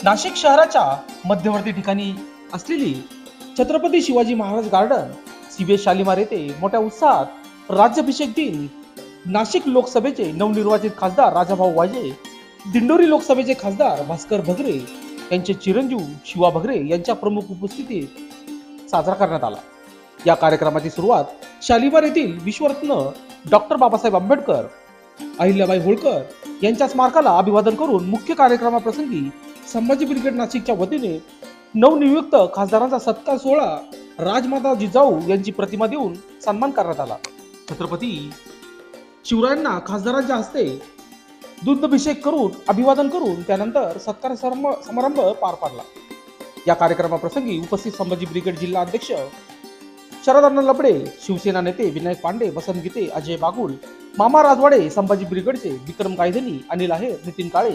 नाशिक शहराच्या मध्यवर्ती ठिकाणी असलेली छत्रपती शिवाजी महाराज गार्डन सीबीएस शालिमार येथे मोठ्या उत्साहात राज्याभिषेक दिन नाशिक लोकसभेचे नवनिर्वाचित खासदार राजाभाऊ वाजे, दिंडोरी लोकसभेचे खासदार भास्कर भगरे यांचे चिरंजीव शिवा भगरे यांच्या प्रमुख उपस्थितीत साजरा करण्यात आला। या कार्यक्रमाची सुरुवात शालिमार येथील विश्वरत्न डॉक्टर बाबासाहेब आंबेडकर, अहिल्याबाई होळकर यांच्या स्मारकाला अभिवादन करून मुख्य कार्यक्रमाप्रसंगी संभाजी ब्रिगेड नाशिकच्या वतीने नवनियुक्त खासदारांचा सत्कार सोहळा राजमाता जिजाऊ यांची प्रतिमा देऊन सन्मान करण्यात आला। छत्रपती शिवरायांना खासदारांच्या हस्ते दुग्धाभिषेक करून अभिवादन करून त्यानंतर सत्कार समारंभ पार पडला। या कार्यक्रमाप्रसंगी उपस्थित संभाजी ब्रिगेड जिल्हा अध्यक्ष शरदानंद लबडे, शिवसेना नेते विनायक पांडे, वसंत गीते, अजय बागुल, मामा राजवाडे, संभाजी ब्रिगेडचे विक्रम गायधनी, अनिल आहेर, नितीन काळे,